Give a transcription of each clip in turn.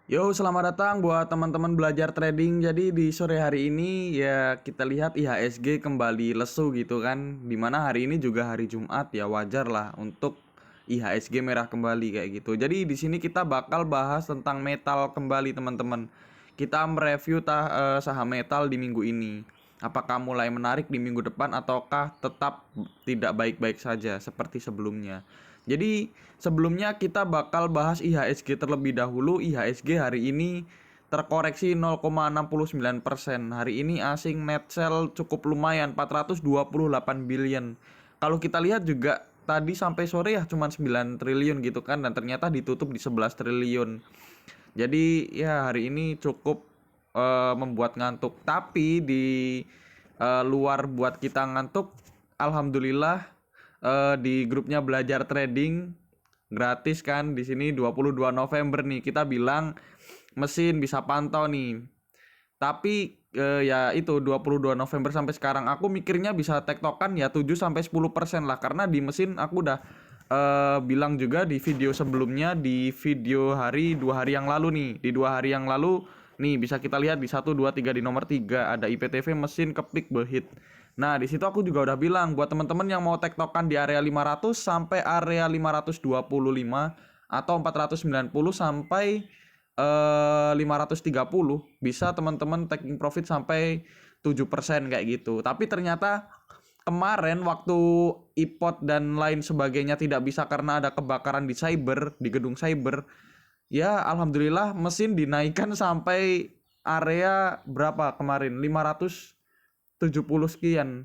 Yo, selamat datang buat teman-teman belajar trading. Jadi di sore hari ini ya kita lihat IHSG kembali lesu gitu kan. Dimana hari ini juga hari Jumat ya wajar lah untuk IHSG merah kembali kayak gitu. Jadi di sini kita bakal bahas tentang metal kembali teman-teman. Kita mereview saham metal di minggu ini. Apakah mulai menarik di minggu depan ataukah tetap tidak baik-baik saja seperti sebelumnya. Jadi sebelumnya kita bakal bahas IHSG terlebih dahulu. IHSG hari ini terkoreksi 0,69%. Hari ini asing net sell cukup lumayan 428 billion. Kalau kita lihat juga tadi sampai sore ya cuma 9 triliun gitu kan, dan ternyata ditutup di 11 triliun. Jadi ya hari ini cukup membuat ngantuk. Tapi di luar buat kita ngantuk, alhamdulillah di grupnya belajar trading gratis kan di sini 22 November nih kita bilang mesin bisa pantau nih. Tapi ya itu 22 November sampai sekarang aku mikirnya bisa tektokan ya 7 sampai 10% lah, karena di mesin aku udah bilang juga di video sebelumnya, di video dua hari yang lalu nih. Di 2 hari yang lalu nih bisa kita lihat di 1 2 3, di nomor 3 ada IPTV mesin keplik behit. Nah, di situ aku juga udah bilang buat teman-teman yang mau tektokan di area 500 sampai area 525 atau 490 sampai 530 bisa teman-teman taking profit sampai 7% kayak gitu. Tapi ternyata kemarin waktu iPod dan lain sebagainya tidak bisa karena ada kebakaran di cyber, di gedung cyber. Ya, alhamdulillah mesin dinaikkan sampai area berapa kemarin? 570 sekian.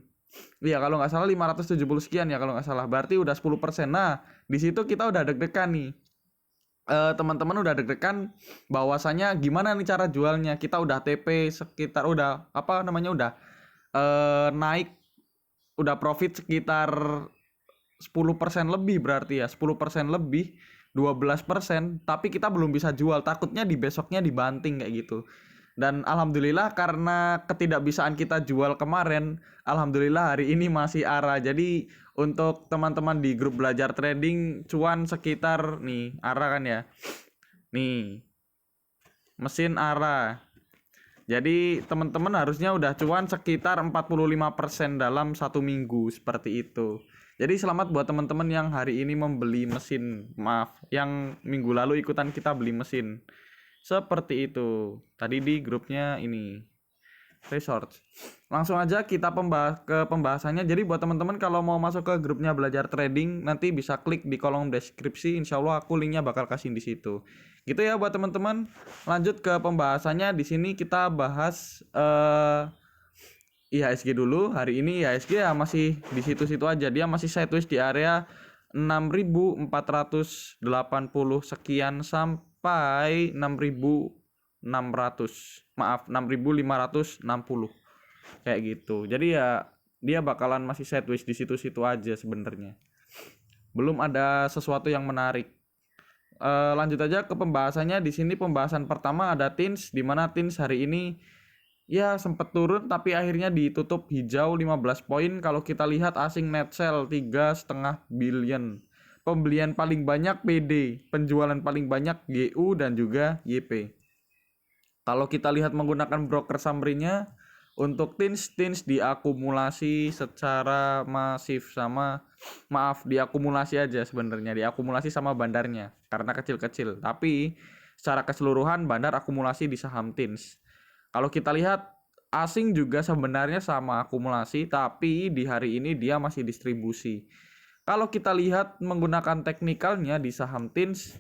Iya, kalau nggak salah 570 sekian ya kalau nggak salah. Berarti udah 10%. Nah, di situ kita udah deg-degan nih. Teman-teman udah deg-degan bahwasanya gimana nih cara jualnya. Kita udah TP sekitar udah apa namanya udah naik, udah profit sekitar 10% lebih, berarti ya 10% lebih 12%, tapi kita belum bisa jual, takutnya di besoknya dibanting kayak gitu. Dan alhamdulillah karena ketidakbisaan kita jual kemarin, alhamdulillah hari ini masih arah. Jadi untuk teman-teman di grup belajar trading cuan sekitar nih arah kan ya, nih mesin arah. Jadi teman-teman harusnya udah cuan sekitar 45% dalam 1 minggu seperti itu. Jadi selamat buat teman-teman yang hari ini membeli mesin. Maaf, yang minggu lalu ikutan kita beli mesin. Seperti itu. Tadi di grupnya ini research. Langsung aja kita ke pembahasannya. Jadi buat teman-teman kalau mau masuk ke grupnya belajar trading, nanti bisa klik di kolom deskripsi. Insya Allah aku linknya bakal kasih di situ. Gitu ya buat teman-teman. Lanjut ke pembahasannya. Di sini kita bahas IHSG dulu. Hari ini IHSG ya masih di situ-situ aja. Dia masih sideways di area 6.480 sekian sampai 6.600. Maaf, 6.560 kayak gitu. Jadi ya dia bakalan masih sideways di situ-situ aja sebenarnya. Belum ada sesuatu yang menarik. Lanjut aja ke pembahasannya. Di sini pembahasan pertama ada TINS, di mana TINS hari ini ya sempat turun tapi akhirnya ditutup hijau 15 poin. Kalau kita lihat asing net sell 3,5 billion. Pembelian paling banyak PD, penjualan paling banyak GU dan juga YP. Kalau kita lihat menggunakan broker summary-nya, untuk TINS diakumulasi secara masif sama, maaf, diakumulasi aja sebenarnya, diakumulasi sama bandarnya karena kecil-kecil. Tapi secara keseluruhan bandar akumulasi di saham TINS. Kalau kita lihat asing juga sebenarnya sama akumulasi, tapi di hari ini dia masih distribusi. Kalau kita lihat menggunakan teknikalnya di saham TINS,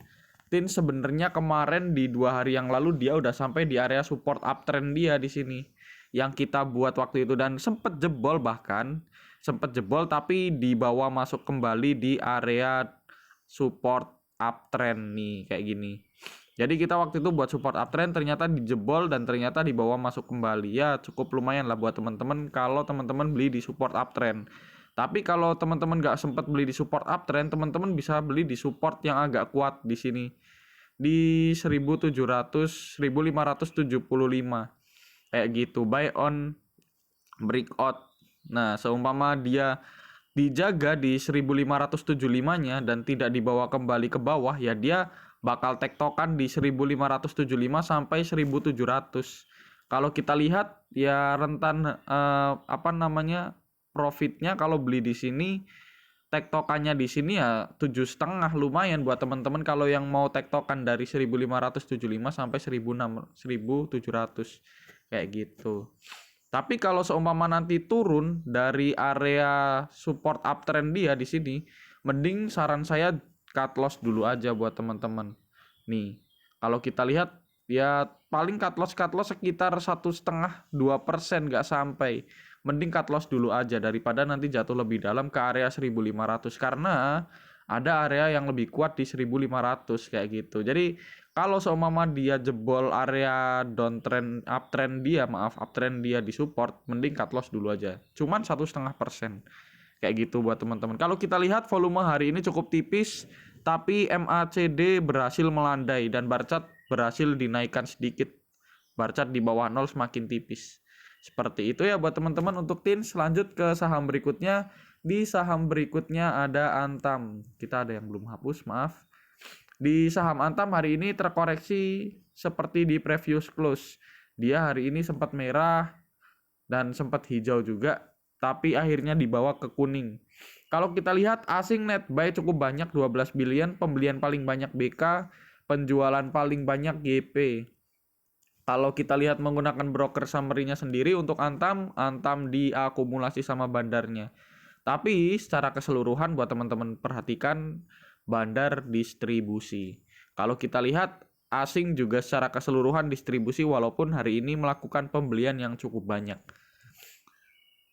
TINS sebenarnya kemarin di 2 hari yang lalu dia udah sampai di area support uptrend dia di sini yang kita buat waktu itu, dan sempat jebol, bahkan sempat jebol tapi dibawa masuk kembali di area support uptrend nih kayak gini. Jadi kita waktu itu buat support uptrend, ternyata dijebol dan ternyata dibawa masuk kembali. Ya cukup lumayan lah buat teman-teman kalau teman-teman beli di support uptrend. Tapi kalau teman-teman nggak sempat beli di support uptrend, teman-teman bisa beli di support yang agak kuat di sini di 1700 1575 kayak gitu, buy on breakout. Nah, seumpama dia dijaga di 1575-nya dan tidak dibawa kembali ke bawah, ya dia bakal tektokan di 1575 sampai 1700. Kalau kita lihat ya rentan profitnya kalau beli di sini, tektokannya di sini ya 7,5 lumayan buat teman-teman kalau yang mau tektokan dari 1575 sampai 1700 kayak gitu. Tapi kalau seumpama nanti turun dari area support uptrend dia di sini, mending saran saya cut loss dulu aja buat teman-teman. Nih, kalau kita lihat ya paling cut loss sekitar 1,5-2% nggak sampai. Mending cut loss dulu aja daripada nanti jatuh lebih dalam ke area 1500 karena ada area yang lebih kuat di 1500 kayak gitu. Jadi kalau seumpama dia jebol area uptrend dia di support, mending cut loss dulu aja. Cuman 1,5%. Kayak gitu buat teman-teman. Kalau kita lihat volume hari ini cukup tipis, tapi MACD berhasil melandai dan Barcat berhasil dinaikkan sedikit. Barcat di bawah 0 semakin tipis. Seperti itu ya buat teman-teman untuk TINS. Lanjut ke saham berikutnya. Di saham berikutnya ada Antam. Kita ada yang belum hapus, maaf. Di saham Antam hari ini terkoreksi seperti di previous close. Dia hari ini sempat merah dan sempat hijau juga, tapi akhirnya dibawa ke kuning. Kalau kita lihat asing net buy cukup banyak 12 billion, pembelian paling banyak BK, penjualan paling banyak GP. Kalau kita lihat menggunakan broker summary-nya sendiri untuk Antam diakumulasi sama bandarnya. Tapi secara keseluruhan buat teman-teman perhatikan bandar distribusi. Kalau kita lihat asing juga secara keseluruhan distribusi walaupun hari ini melakukan pembelian yang cukup banyak.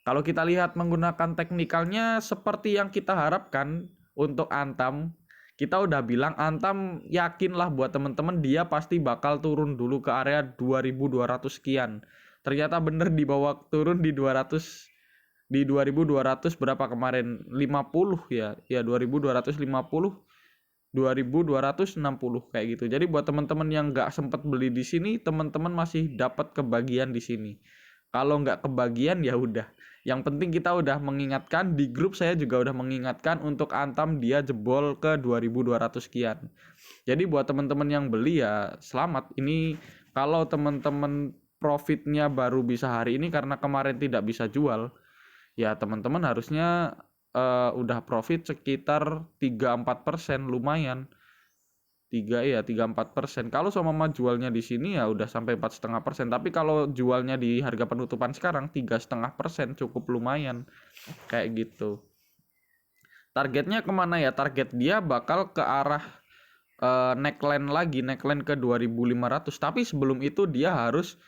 Kalau kita lihat menggunakan teknikalnya seperti yang kita harapkan untuk Antam, kita udah bilang Antam yakinlah buat teman-teman dia pasti bakal turun dulu ke area 2200 sekian. Ternyata bener dibawa turun di 200, di 2200 berapa kemarin? 50 ya. Ya 2250, 2260 kayak gitu. Jadi buat teman-teman yang nggak sempat beli di sini, teman-teman masih dapat kebagian di sini. Kalau nggak kebagian ya udah. Yang penting kita udah mengingatkan, di grup saya juga udah mengingatkan untuk Antam dia jebol ke 2200 sekian. Jadi buat teman-teman yang beli ya selamat. Ini kalau teman-teman profitnya baru bisa hari ini karena kemarin tidak bisa jual, ya teman-teman harusnya udah profit sekitar 3-4%, lumayan. 3-4%. Kalau sama jualnya di sini ya udah sampai 4,5%. Tapi kalau jualnya di harga penutupan sekarang 3,5% cukup lumayan. Kayak gitu. Targetnya kemana ya? Target dia bakal ke arah neckline ke 2500. Tapi sebelum itu dia harus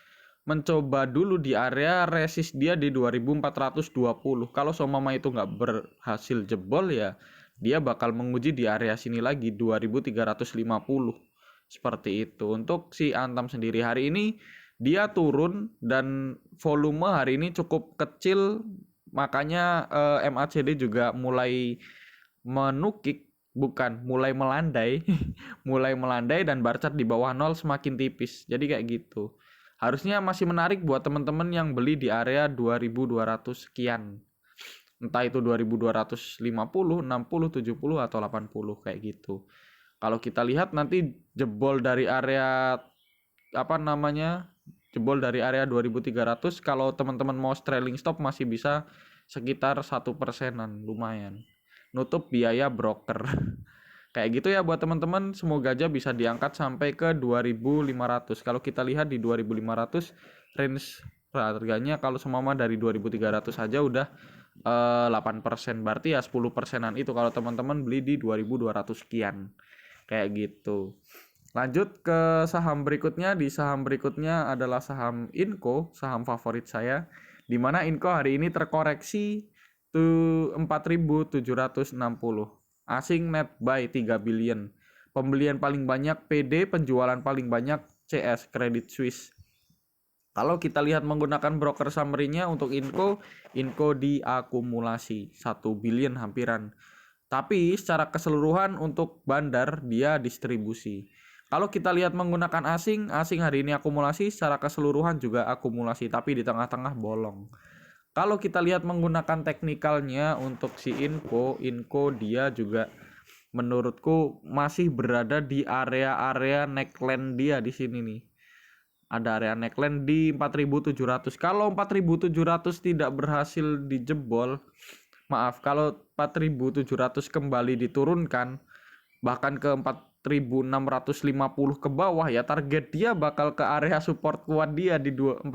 mencoba dulu di area resist dia di 2420. Kalau somama itu nggak berhasil jebol ya dia bakal menguji di area sini lagi 2350. Seperti itu. Untuk si Antam sendiri hari ini dia turun dan volume hari ini cukup kecil, makanya MACD juga mulai menukik, bukan mulai melandai. Mulai melandai dan Barcat di bawah 0 semakin tipis. Jadi kayak gitu. Harusnya masih menarik buat teman-teman yang beli di area 2200 sekian. Entah itu 2250, 60, 70 atau 80 kayak gitu. Kalau kita lihat nanti jebol dari area jebol dari area 2300, kalau teman-teman mau trailing stop masih bisa sekitar 1%-an, lumayan. Nutup biaya broker. Kayak gitu ya buat teman-teman, semoga aja bisa diangkat sampai ke 2500. Kalau kita lihat di 2500 range harganya kalau semama dari 2300 saja udah 8%, berarti ya 10%-an itu kalau teman-teman beli di 2200 sekian. Kayak gitu. Lanjut ke saham berikutnya. Di saham berikutnya adalah saham Inco, saham favorit saya. Di mana Inco hari ini terkoreksi tuh 4.760. Asing net buy 3 billion. Pembelian paling banyak PD, penjualan paling banyak CS, Credit Suisse. Kalau kita lihat menggunakan broker summary-nya untuk Inco diakumulasi 1 billion hampiran. Tapi secara keseluruhan untuk bandar dia distribusi. Kalau kita lihat menggunakan asing hari ini akumulasi, secara keseluruhan juga akumulasi, tapi di tengah-tengah bolong. Kalau kita lihat menggunakan teknikalnya untuk si Inco dia juga menurutku masih berada di area-area neckline dia di sini nih. Ada area neckline di 4.700. Kalau 4.700 tidak berhasil dijebol, maaf, kalau 4.700 kembali diturunkan bahkan ke 4.650 ke bawah, ya target dia bakal ke area support kuat dia di 4.050.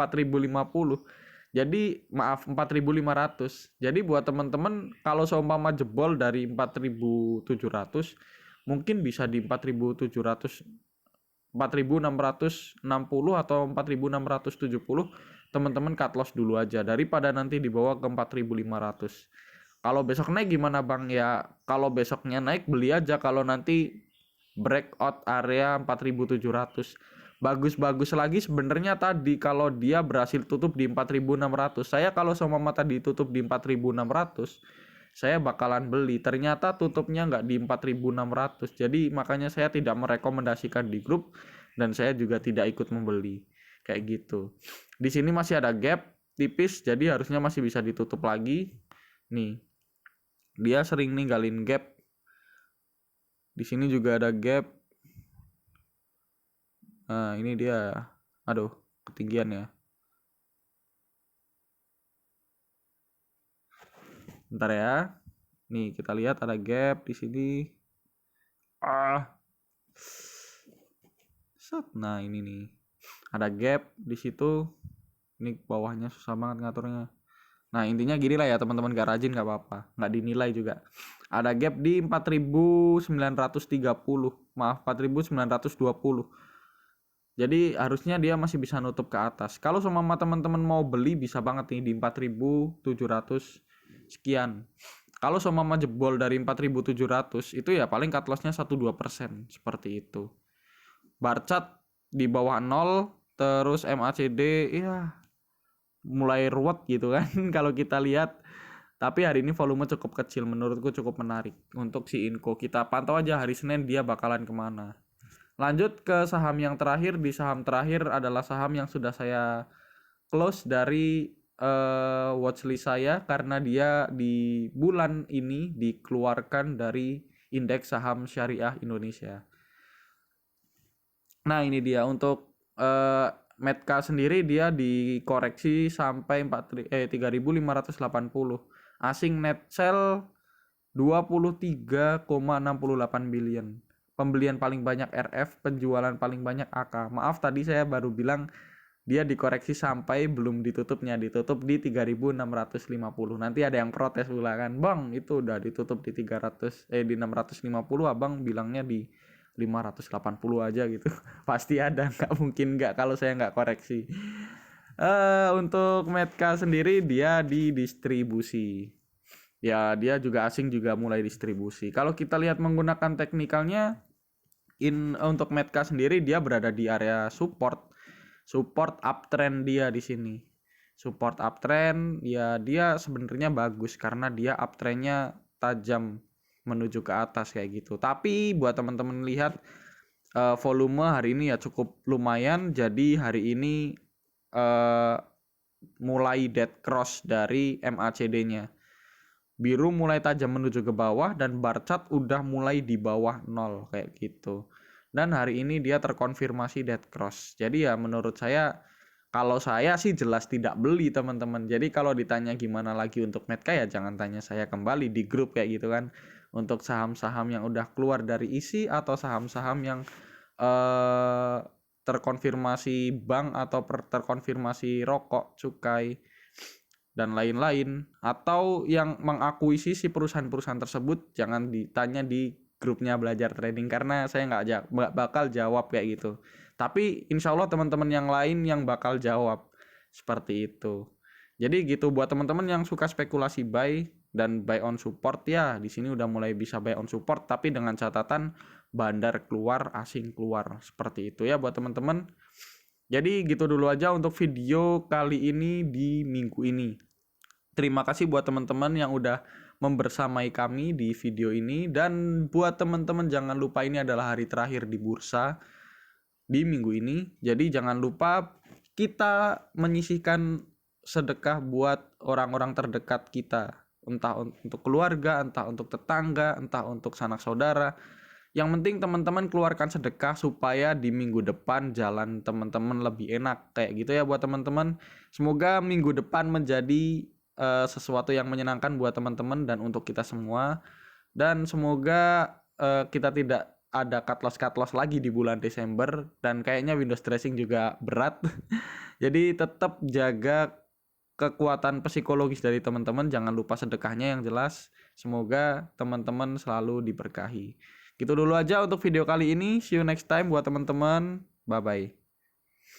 Jadi maaf, 4.500. Jadi buat teman-teman kalau seumpama jebol dari 4.700 mungkin bisa di 4.700, 4.660 atau 4.670, teman-teman cut loss dulu aja daripada nanti dibawa ke 4.500. Kalau besok naik gimana Bang? Ya kalau besoknya naik beli aja, kalau nanti breakout area 4.700. Bagus-bagus lagi sebenarnya tadi kalau dia berhasil tutup di 4.600. Saya kalau sama mata ditutup di 4.600, saya bakalan beli. Ternyata tutupnya nggak di 4.600. Jadi makanya saya tidak merekomendasikan di grup dan saya juga tidak ikut membeli. Kayak gitu. Di sini masih ada gap tipis, jadi harusnya masih bisa ditutup lagi. Nih. Dia sering ninggalin gap. Di sini juga ada gap. Nah, ini dia. Aduh, ketinggian ya. Bentar ya. Nih, kita lihat ada gap di sini. Nah, ini nih. Ada gap di situ. Ini bawahnya susah banget ngaturnya. Nah, intinya gini lah ya teman-teman, gak rajin gak apa-apa. Gak dinilai juga. Ada gap di 4.930. Maaf, 4.920. Jadi harusnya dia masih bisa nutup ke atas. Kalau sama teman-teman mau beli bisa banget nih di 4.700 sekian. Kalau sama jebol dari 4.700 itu ya paling cut loss-nya 1-2% seperti itu. Bar chart di bawah 0, terus MACD ya mulai ruwet gitu kan kalau kita lihat. Tapi hari ini volume cukup kecil, menurutku cukup menarik untuk si Inco. Kita pantau aja hari Senin dia bakalan kemana. Lanjut ke saham yang terakhir. Di saham terakhir adalah saham yang sudah saya close dari watchlist saya karena dia di bulan ini dikeluarkan dari indeks saham syariah Indonesia. Nah, ini dia untuk Medca sendiri dia dikoreksi sampai 3.580. Asing net sell 23,68 billion. Pembelian paling banyak RF, penjualan paling banyak AK. Maaf tadi saya baru bilang dia dikoreksi sampai belum ditutupnya, ditutup di 3.650. Nanti ada yang protes pula kan, "Bang, itu udah ditutup di 650, Abang bilangnya di 580 aja gitu." Pasti ada, nggak mungkin nggak kalau saya nggak koreksi. Untuk Medca sendiri dia di distribusi. Ya, dia juga asing juga mulai distribusi. Kalau kita lihat menggunakan teknikalnya, untuk Medca sendiri dia berada di area support uptrend dia di sini. Support uptrend ya dia sebenarnya bagus karena dia uptrendnya tajam menuju ke atas kayak gitu. Tapi buat teman-teman lihat volume hari ini ya cukup lumayan. Jadi hari ini mulai dead cross dari MACD-nya. Biru mulai tajam menuju ke bawah dan bar chart udah mulai di bawah 0 kayak gitu. Dan hari ini dia terkonfirmasi dead cross. Jadi ya menurut saya, kalau saya sih jelas tidak beli teman-teman. Jadi kalau ditanya gimana lagi untuk Medca ya jangan tanya saya kembali di grup kayak gitu kan. Untuk saham-saham yang udah keluar dari isi atau saham-saham yang terkonfirmasi bank atau terkonfirmasi rokok, cukai dan lain-lain, atau yang mengakuisisi perusahaan-perusahaan tersebut, jangan ditanya di grupnya belajar trading karena saya nggak bakal jawab kayak gitu. Tapi insya Allah teman-teman yang lain yang bakal jawab seperti itu. Jadi gitu buat teman-teman yang suka spekulasi buy dan buy on support, ya di sini udah mulai bisa buy on support tapi dengan catatan bandar keluar, asing keluar, seperti itu ya buat teman-teman. Jadi gitu dulu aja untuk video kali ini di minggu ini. Terima kasih buat teman-teman yang udah membersamai kami di video ini. Dan buat teman-teman jangan lupa ini adalah hari terakhir di bursa di minggu ini. Jadi jangan lupa kita menyisihkan sedekah buat orang-orang terdekat kita. entah untuk keluarga, entah untuk tetangga, entah untuk sanak saudara. Yang penting teman-teman keluarkan sedekah supaya di minggu depan jalan teman-teman lebih enak. Kayak gitu ya buat teman-teman. Semoga minggu depan menjadi sesuatu yang menyenangkan buat teman-teman dan untuk kita semua. Dan semoga kita tidak ada cut loss lagi di bulan Desember, dan kayaknya Windows dressing juga berat. Jadi tetap jaga kekuatan psikologis dari teman-teman, jangan lupa sedekahnya yang jelas. Semoga teman-teman selalu diberkahi. Gitu dulu aja untuk video kali ini. See you next time buat teman-teman. Bye bye.